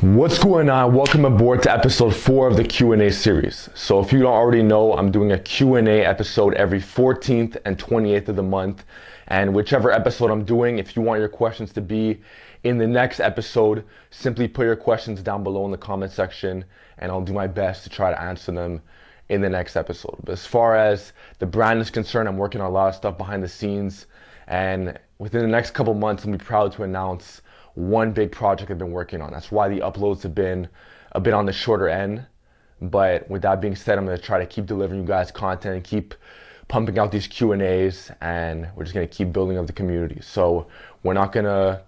What's going on? Welcome aboard to episode 4 of the Q&A series. So if you don't already know, I'm doing a Q&A episode every 14th and 28th of the month. And whichever episode I'm doing, if you want your questions to be in the next episode, simply put your questions down below in the comment section and I'll do my best to try to answer them in the next episode. But as far as the brand is concerned, I'm working on a lot of stuff behind the scenes, and within the next couple months, I'll be proud to announce one big project I've been working on. That's why the uploads have been a bit on the shorter end. But with that being said, I'm going to try to keep delivering you guys content and keep pumping out these Q&As, and we're just going to keep building up the community. So we're not going to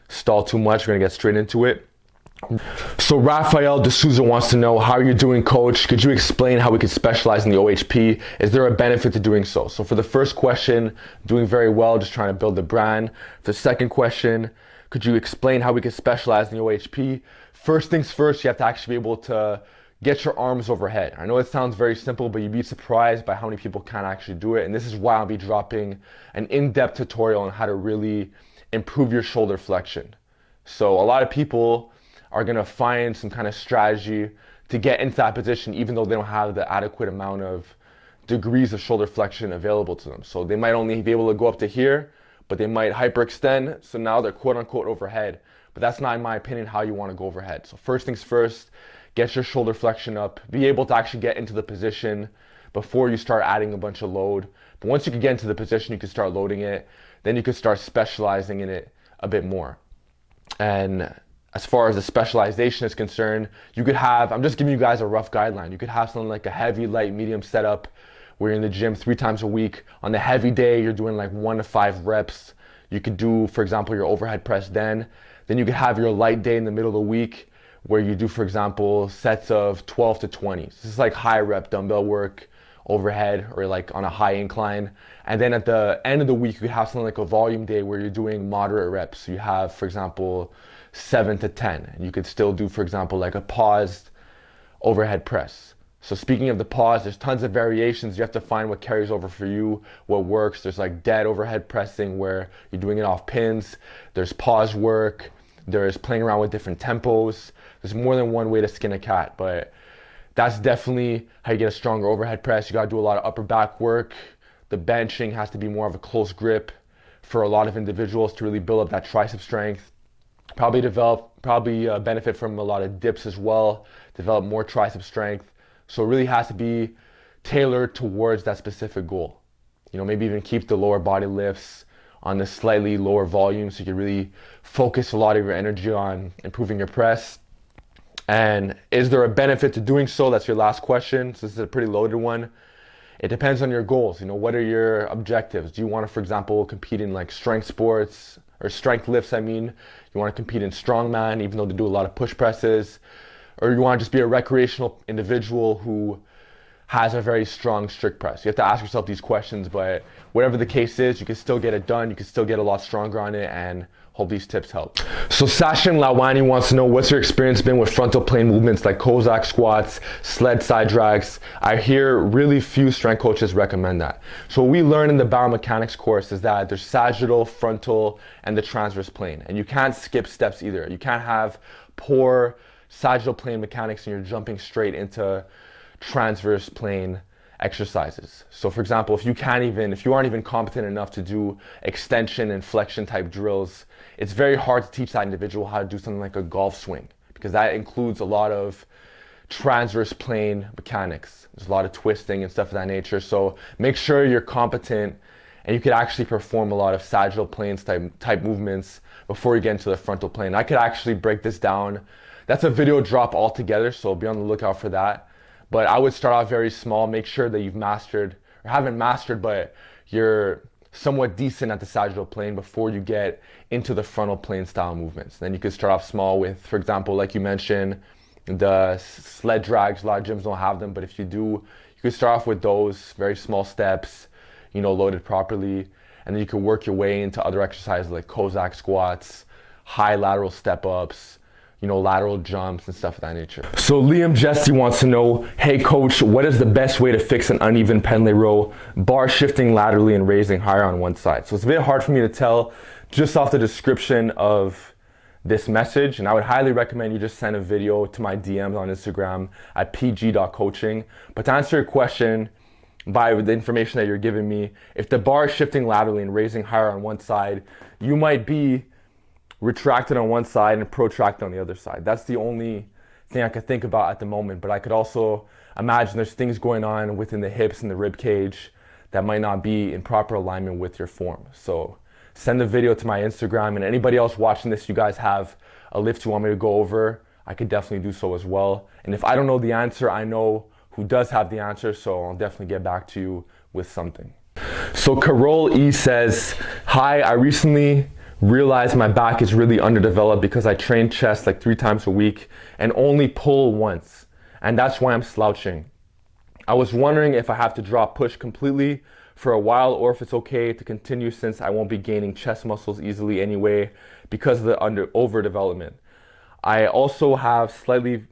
stall too much. We're going to get straight into it. So Rafael D'Souza wants to know, how are you doing, coach? Could you explain how we could specialize in the OHP? Is there a benefit to doing so? So for the first question, doing very well, just trying to build the brand. For the second question, could you explain how we could specialize in the OHP? First things first, you have to actually be able to get your arms overhead. I know it sounds very simple, but you'd be surprised by how many people can't actually do it. And this is why I'll be dropping an in-depth tutorial on how to really improve your shoulder flexion. So a lot of people are gonna find some kind of strategy to get into that position, even though they don't have the adequate amount of degrees of shoulder flexion available to them. So they might only be able to go up to here, but they might hyperextend, so now they're quote unquote overhead. But that's not, in my opinion, how you want to go overhead. So first things first, get your shoulder flexion up, be able to actually get into the position before you start adding a bunch of load. But once you can get into the position, you can start loading it, then you can start specializing in it a bit more. And as far as the specialization is concerned, you could have, I'm just giving you guys a rough guideline. You could have something like a heavy, light, medium setup where you're in the gym 3 times a week. On the heavy day, you're doing like 1 to 5 reps. You could do, for example, your overhead press then. Then you could have your light day in the middle of the week where you do, for example, sets of 12 to 20. This is like high rep dumbbell work, overhead, or like on a high incline. And then at the end of the week, you could have something like a volume day where you're doing moderate reps. So you have, for example, 7 to 10. And you could still do, for example, like a paused overhead press. So speaking of the pause, there's tons of variations. You have to find what carries over for you, what works. There's like dead overhead pressing where you're doing it off pins. There's pause work. There's playing around with different tempos. There's more than one way to skin a cat, but that's definitely how you get a stronger overhead press. You gotta do a lot of upper back work. The benching has to be more of a close grip for a lot of individuals to really build up that tricep strength. Probably benefit from a lot of dips as well, develop more tricep strength. So it really has to be tailored towards that specific goal. You know, maybe even keep the lower body lifts on the slightly lower volume so you can really focus a lot of your energy on improving your press. And is there a benefit to doing so? That's your last question. So this is a pretty loaded one. It depends on your goals. You know, what are your objectives? Do you want to, for example, compete in like strength sports or strength lifts? I mean, you want to compete in strongman, even though they do a lot of push presses, or you want to just be a recreational individual who has a very strong strict press? You have to ask yourself these questions, but whatever the case is, you can still get it done. You can still get a lot stronger on it, and hope these tips help. So Sachin Lawani wants to know, what's your experience been with frontal plane movements like Cossack squats, sled side drags? I hear really few strength coaches recommend that. So what we learn in the biomechanics course is that there's sagittal, frontal, and the transverse plane. And you can't skip steps either. You can't have poor sagittal plane mechanics and you're jumping straight into transverse plane exercises. So for example, if you aren't even competent enough to do extension and flexion type drills, it's very hard to teach that individual how to do something like a golf swing, because that includes a lot of transverse plane mechanics. There's a lot of twisting and stuff of that nature. So make sure you're competent and you could actually perform a lot of sagittal planes type movements before you get into the frontal plane. I could actually break this down. That's a video drop altogether, so be on the lookout for that. But I would start off very small. Make sure that you've mastered, or haven't mastered, but you're somewhat decent at the sagittal plane before you get into the frontal plane style movements. Then you could start off small with, for example, like you mentioned, the sled drags. A lot of gyms don't have them, but if you do, you could start off with those very small steps, you know, loaded properly. And then you can work your way into other exercises like Cossack squats, high lateral step ups, you know, lateral jumps and stuff of that nature. So Liam Jesse wants to know, hey coach, what is the best way to fix an uneven pendlay row, bar shifting laterally and raising higher on one side? So it's a bit hard for me to tell just off the description of this message, and I would highly recommend you just send a video to my DMs on Instagram at PG.Coaching. But to answer your question, by the information that you're giving me, if the bar is shifting laterally and raising higher on one side, you might be retracted on one side and protracted on the other side. That's the only thing I could think about at the moment. But I could also imagine there's things going on within the hips and the rib cage that might not be in proper alignment with your form. So send the video to my Instagram, and anybody else watching this, you guys have a lift you want me to go over, I could definitely do so as well. And if I don't know the answer, I know who does have the answer, so I'll definitely get back to you with something. So Carol E says, hi, I recently realized my back is really underdeveloped because I train chest like 3 times a week and only pull once, and that's why I'm slouching. I was wondering if I have to drop push completely for a while or if it's okay to continue since I won't be gaining chest muscles easily anyway because of the overdevelopment. I also have slightly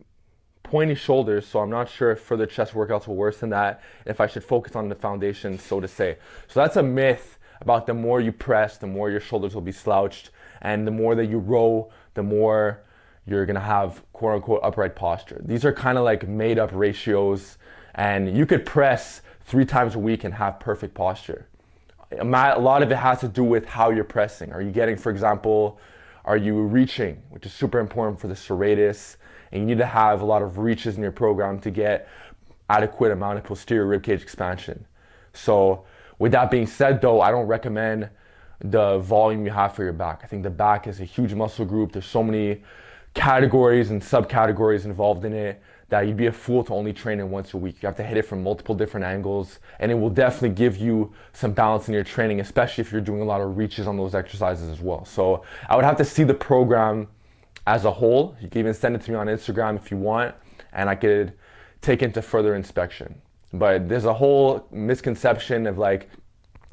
pointy shoulders, so I'm not sure if further chest workouts will worsen that, if I should focus on the foundation, so to say. So that's a myth about the more you press, the more your shoulders will be slouched, and the more that you row, the more you're gonna have quote unquote upright posture. These are kind of like made up ratios, and you could press 3 times a week and have perfect posture. A lot of it has to do with how you're pressing. Are you getting, for example, are you reaching, which is super important for the serratus, and you need to have a lot of reaches in your program to get adequate amount of posterior ribcage expansion. So with that being said though, I don't recommend the volume you have for your back. I think the back is a huge muscle group. There's so many categories and subcategories involved in it that you'd be a fool to only train it once a week. You have to hit it from multiple different angles, and it will definitely give you some balance in your training, especially if you're doing a lot of reaches on those exercises as well. So I would have to see the program as a whole. You can even send it to me on Instagram if you want, and I could take it into further inspection. But there's a whole misconception of like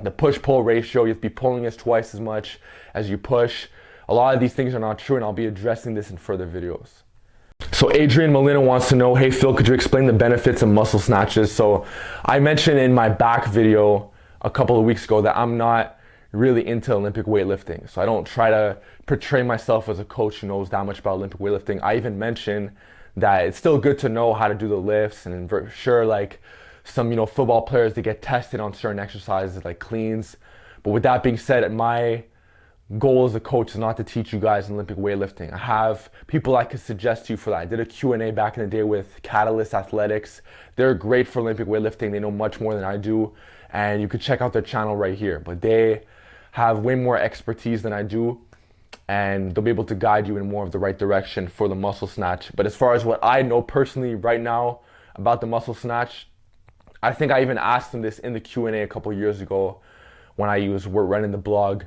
the push-pull ratio. You have to be pulling as twice as much as you push. A lot of these things are not true, and I'll be addressing this in further videos. So Adrian Molina wants to know, hey Phil, could you explain the benefits of muscle snatches? So I mentioned in my back video a couple of weeks ago that I'm not really into Olympic weightlifting. So I don't try to portray myself as a coach who knows that much about Olympic weightlifting. I even mentioned that it's still good to know how to do the lifts, and for sure like some football players, they get tested on certain exercises like cleans. But with that being said, my goal as a coach is not to teach you guys Olympic weightlifting. I have people I could suggest to you for that. I did a Q&A back in the day with Catalyst Athletics. They're great for Olympic weightlifting. They know much more than I do, and you could check out their channel right here. But they have way more expertise than I do, and they'll be able to guide you in more of the right direction for the muscle snatch. But as far as what I know personally right now about the muscle snatch, I think I even asked them this in the Q&A a couple years ago when I was running the blog.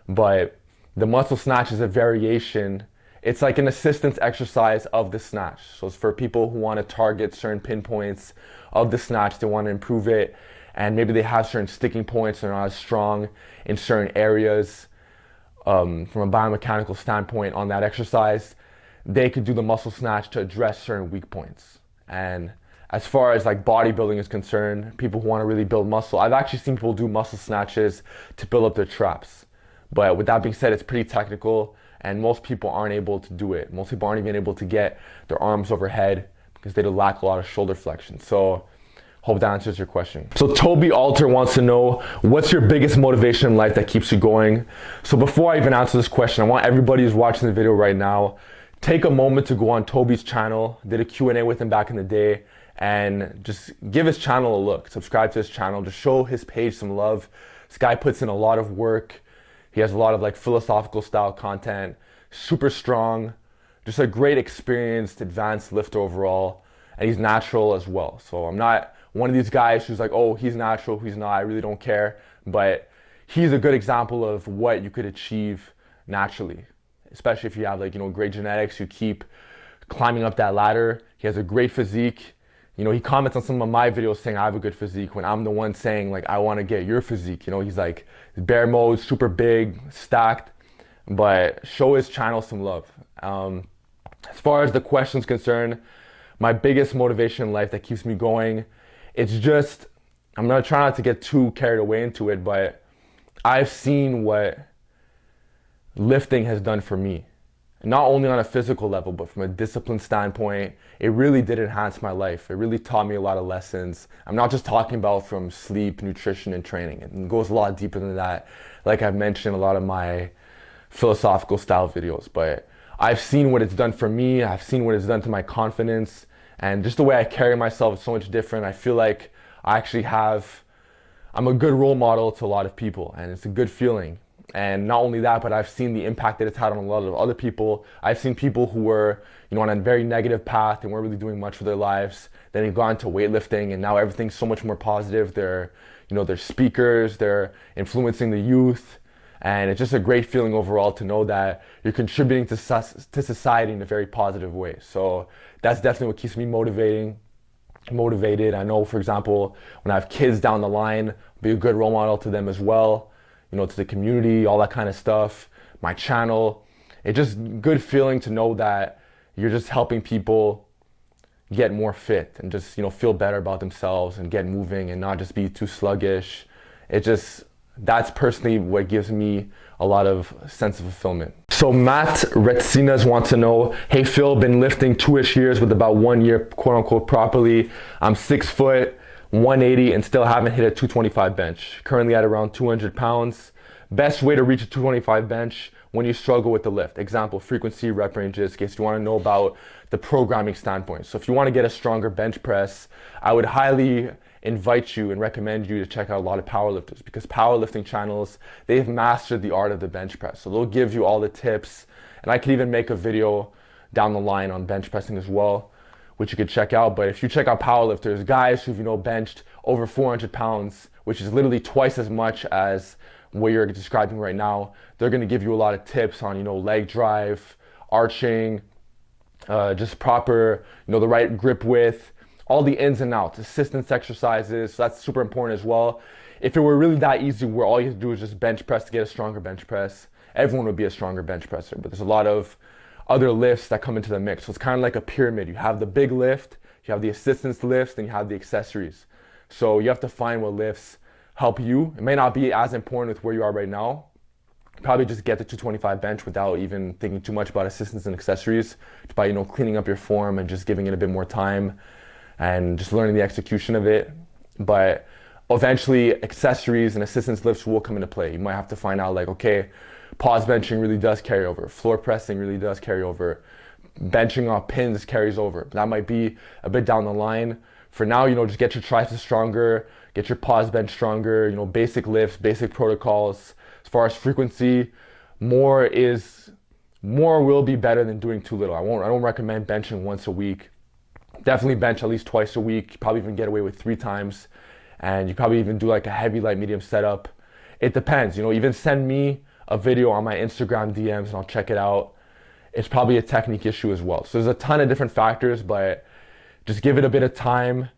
But the muscle snatch is a variation. It's like an assistance exercise of the snatch. So it's for people who want to target certain pinpoints of the snatch. They want to improve it, and maybe they have certain sticking points. They're not as strong in certain areas from a biomechanical standpoint on that exercise. They could do the muscle snatch to address certain weak points. And as far as like bodybuilding is concerned, people who want to really build muscle, I've actually seen people do muscle snatches to build up their traps. But with that being said, it's pretty technical, and most people aren't able to do it. Most people aren't even able to get their arms overhead because they lack a lot of shoulder flexion. So hope that answers your question. So Toby Alter wants to know, what's your biggest motivation in life that keeps you going? So before I even answer this question, I want everybody who's watching the video right now, take a moment to go on Toby's channel. Did a Q&A with him back in the day, and just give his channel a look. Subscribe to his channel, just show his page some love. This guy puts in a lot of work. He has a lot of like philosophical style content, super strong, just a great experienced, advanced lifter overall, and he's natural as well. So I'm not one of these guys who's like, oh, he's natural, he's not, I really don't care. But he's a good example of what you could achieve naturally, especially if you have like, great genetics, you keep climbing up that ladder. He has a great physique. He comments on some of my videos saying I have a good physique when I'm the one saying like, I want to get your physique. He's like bear mode, super big, stacked, but show his channel some love. As far as the question's concerned, my biggest motivation in life that keeps me going, it's just, I'm going to try not to get too carried away into it, but I've seen what lifting has done for me. not only on a physical level, but from a discipline standpoint, it really did enhance my life. It really taught me a lot of lessons. I'm not just talking about from sleep, nutrition, and training. It goes a lot deeper than that. Like I've mentioned, a lot of my philosophical style videos, but I've seen what it's done for me. I've seen what it's done to my confidence, and just the way I carry myself is so much different. I feel like I'm a good role model to a lot of people, and it's a good feeling. And not only that, but I've seen the impact that it's had on a lot of other people. I've seen people who were, on a very negative path and weren't really doing much for their lives. Then they've gone to weightlifting, and now everything's so much more positive. They're speakers, they're influencing the youth, and it's just a great feeling overall to know that you're contributing to society in a very positive way. So that's definitely what keeps me motivated. I know, for example, when I have kids down the line, I'll be a good role model to them as well. To the community, all that kind of stuff, my channel. It's just good feeling to know that you're just helping people get more fit and just, feel better about themselves and get moving and not just be too sluggish. That's personally what gives me a lot of sense of fulfillment. So Matt Retsinas wants to know, hey Phil, been lifting 2-ish years with about 1 year, quote unquote, properly. I'm 6 foot, 180 and still haven't hit a 225 bench. Currently at around 200 pounds. Best way to reach a 225 bench when you struggle with the lift. Example, frequency, rep ranges, in case you want to know about the programming standpoint. So if you want to get a stronger bench press, I would highly invite you and recommend you to check out a lot of powerlifters, because powerlifting channels, they've mastered the art of the bench press. So they'll give you all the tips, and I could even make a video down the line on bench pressing as well, which you could check out. But if you check out powerlifters, guys who've benched over 400 pounds, which is literally twice as much as what you're describing right now, they're going to give you a lot of tips on leg drive, arching, just proper, the right grip width, all the ins and outs, assistance exercises. So that's super important as well. If it were really that easy where all you have to do is just bench press to get a stronger bench press, everyone would be a stronger bench presser. But there's a lot of other lifts that come into the mix. So it's kind of like a pyramid. You have the big lift, you have the assistance lifts, then you have the accessories. So you have to find what lifts help you. It may not be as important with where you are right now. Probably just get the 225 bench without even thinking too much about assistance and accessories, just by cleaning up your form and just giving it a bit more time and just learning the execution of it. But eventually accessories and assistance lifts will come into play. You might have to find out okay, pause benching really does carry over, floor pressing really does carry over, benching off pins carries over. That might be a bit down the line. For now, just get your triceps stronger, get your pause bench stronger, basic lifts, basic protocols. As far as frequency, more will be better than doing too little. I don't recommend benching once a week. Definitely bench at least twice a week. You probably even get away with 3 times. And you probably even do a heavy, light, medium setup. It depends, even send me a video on my Instagram DMs and I'll check it out. It's probably a technique issue as well. So there's a ton of different factors, but just give it a bit of time,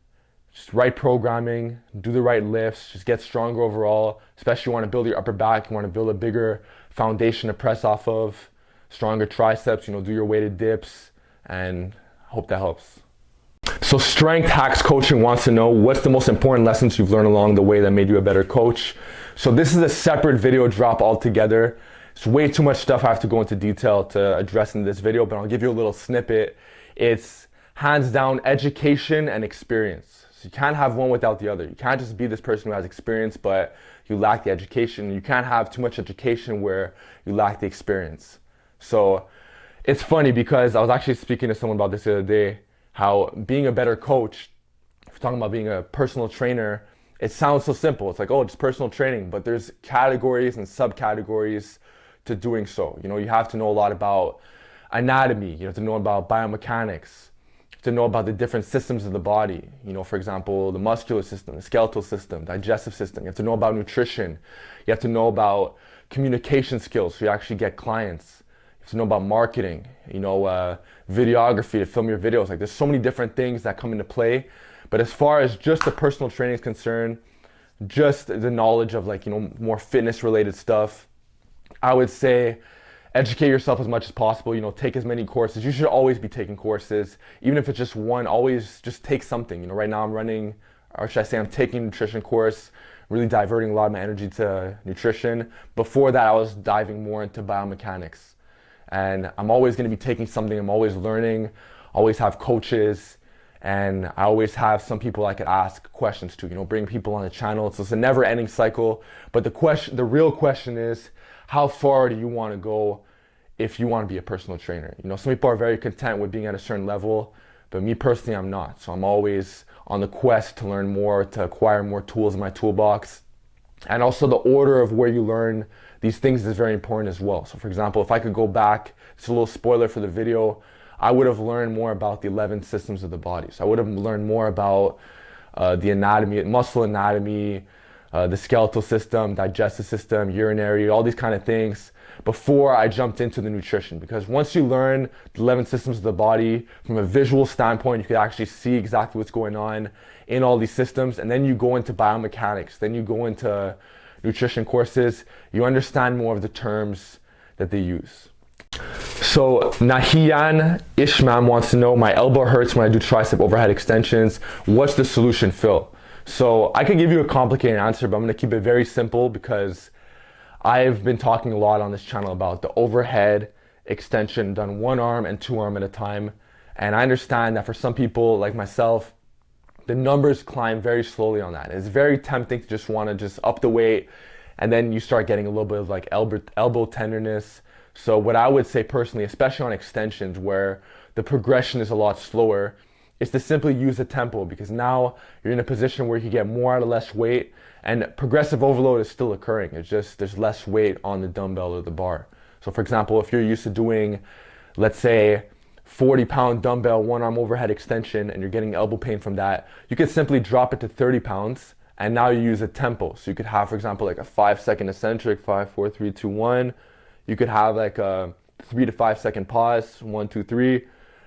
just right programming, do the right lifts, just get stronger overall. Especially you want to build your upper back, you want to build a bigger foundation to press off of, stronger triceps, do your weighted dips, and hope that helps. So Strength Hacks Coaching wants to know, what's the most important lessons you've learned along the way that made you a better coach? So this is a separate video drop altogether. It's way too much stuff I have to go into detail to address in this video, but I'll give you a little snippet. It's hands down education and experience. So you can't have one without the other. You can't just be this person who has experience but you lack the education. You can't have too much education where you lack the experience. So it's funny because I was actually speaking to someone about this the other day, how being a better coach, if we're talking about being a personal trainer, it sounds so simple. It's oh, just personal training, but there's categories and subcategories to doing so. You have to know a lot about anatomy. You have to know about biomechanics, to know about the different systems of the body. For example, the muscular system, the skeletal system, digestive system. You have to know about nutrition. You have to know about communication skills so you actually get clients. You have to know about marketing, videography to film your videos. There's so many different things that come into play. But as far as just the personal training is concerned, just the knowledge of more fitness related stuff, I would say educate yourself as much as possible. Take as many courses. You should always be taking courses, even if it's just one. Always just take something. Right now I'm taking a nutrition course, really diverting a lot of my energy to nutrition. Before that, I was diving more into biomechanics and I'm always going to be taking something. I'm always learning, always have coaches, and I always have some people I could ask questions to, bring people on the channel. So it's a never ending cycle. But the real question is, how far do you want to go if you want to be a personal trainer? Some people are very content with being at a certain level, but me personally, I'm not. So I'm always on the quest to learn more, to acquire more tools in my toolbox. And also the order of where you learn these things is very important as well. So for example, if I could go back, it's a little spoiler for the video, I would have learned more about the 11 systems of the body. So I would have learned more about the anatomy, muscle anatomy, the skeletal system, digestive system, urinary, all these kind of things before I jumped into the nutrition. Because once you learn the 11 systems of the body from a visual standpoint, you can actually see exactly what's going on in all these systems. And then you go into biomechanics, then you go into nutrition courses, you understand more of the terms that they use. So Nahian Ishmam wants to know, my elbow hurts when I do tricep overhead extensions. What's the solution, Phil? So I could give you a complicated answer, but I'm going to keep it very simple because I've been talking a lot on this channel about the overhead extension done one arm and two arm at a time. And I understand that for some people like myself, the numbers climb very slowly on that. It's very tempting to just want to just up the weight, and then you start getting a little bit of like elbow tenderness. So what I would say personally, especially on extensions where the progression is a lot slower, is to simply use the tempo, because now you're in a position where you can get more out of less weight, and progressive overload is still occurring. It's just there's less weight on the dumbbell or the bar. So for example, if you're used to doing, let's say, 40-pound dumbbell, one arm overhead extension, and you're getting elbow pain from that, you could simply drop it to 30 pounds, and now you use a tempo. So you could have, for example, like a 5-second eccentric, 5, 4, 3, 2, 1. You could have like a 3 to 5 second pause, 1, 2, 3.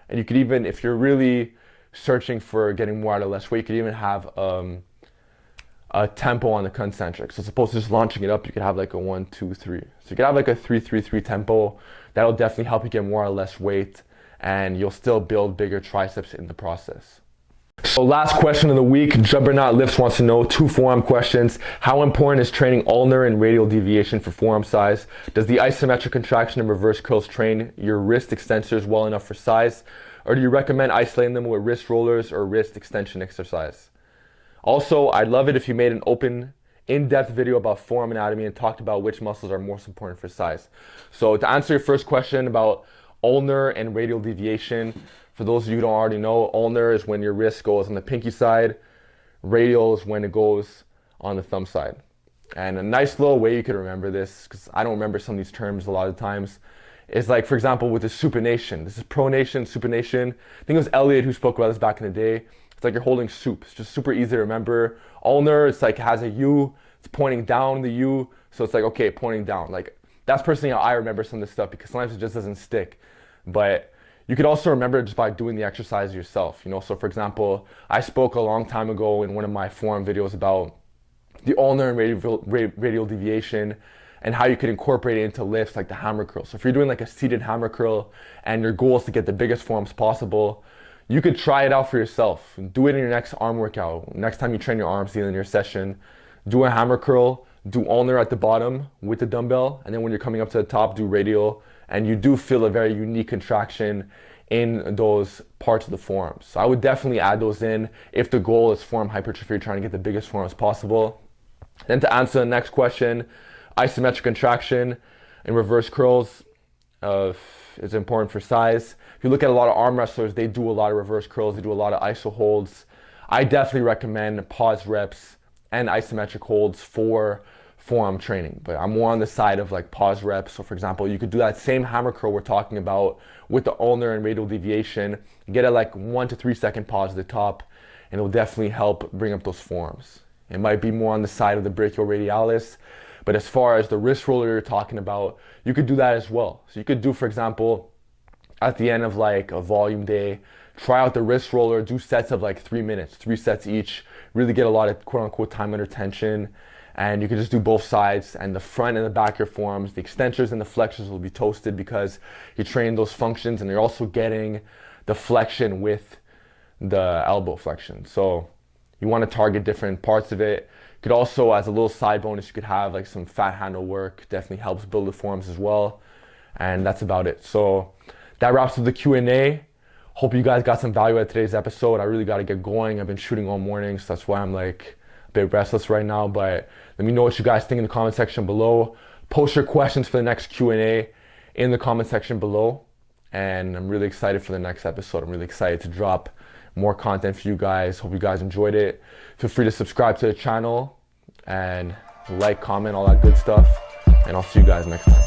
And you could even, if you're really searching for getting more out of less weight, you could even have a tempo on the concentric. So as opposed to just launching it up, you could have like a 1, 2, 3. So you could have like a 3, 3, 3 tempo. That'll definitely help you get more out of less weight, and you'll still build bigger triceps in the process. So last question of the week, Juggernaut Lifts wants to know, 2 forearm questions. How important is training ulnar and radial deviation for forearm size? Does the isometric contraction and reverse curls train your wrist extensors well enough for size? Or do you recommend isolating them with wrist rollers or wrist extension exercise? Also, I'd love it if you made an open, in-depth video about forearm anatomy and talked about which muscles are most important for size. So to answer your first question about ulnar and radial deviation, for those of you who don't already know, ulnar is when your wrist goes on the pinky side, radial is when it goes on the thumb side. And a nice little way you could remember this, because I don't remember some of these terms a lot of times, is like, for example, with the supination. This is pronation, supination. I think it was Elliot who spoke about this back in the day. It's like you're holding soup. It's just super easy to remember. Ulnar, it's like has a U, it's pointing down the U, so it's like, okay, pointing down. Like, that's personally how I remember some of this stuff, because sometimes it just doesn't stick. But you could also remember it just by doing the exercise yourself. So for example, I spoke a long time ago in one of my forum videos about the ulnar and radial deviation and how you could incorporate it into lifts like the hammer curl. So if you're doing like a seated hammer curl and your goal is to get the biggest forms possible, you could try it out for yourself. Do it in your next arm workout. Next time you train your arms, either in your session, do a hammer curl, do ulnar at the bottom with the dumbbell, and then when you're coming up to the top, do radial. And you do feel a very unique contraction in those parts of the forearms. So I would definitely add those in if the goal is forearm hypertrophy, you're trying to get the biggest forearms possible. Then to answer the next question, isometric contraction and reverse curls is important for size. If you look at a lot of arm wrestlers, they do a lot of reverse curls, they do a lot of iso holds. I definitely recommend pause reps and isometric holds for forearm training, but I'm more on the side of like pause reps. So for example, you could do that same hammer curl we're talking about with the ulnar and radial deviation, get a like 1 to 3 second pause at the top, and it will definitely help bring up those forearms. It might be more on the side of the brachioradialis, but as far as the wrist roller you're talking about, you could do that as well. So you could do, for example, at the end of like a volume day, try out the wrist roller, do sets of like 3 minutes, 3 sets each, really get a lot of quote unquote time under tension. And you can just do both sides, and the front and the back of your forearms, the extensors and the flexors will be toasted because you train those functions, and you're also getting the flexion with the elbow flexion. So you want to target different parts of it. You could also, as a little side bonus, you could have like some fat handle work. Definitely helps build the forearms as well. And that's about it. So that wraps up the Q&A. Hope you guys got some value out of today's episode. I really got to get going. I've been shooting all morning, so that's why I'm like a bit restless right now. But let me know what you guys think in the comment section below. Post your questions for the next Q&A in the comment section below. And I'm really excited for the next episode. I'm really excited to drop more content for you guys. Hope you guys enjoyed it. Feel free to subscribe to the channel and like, comment, all that good stuff. And I'll see you guys next time.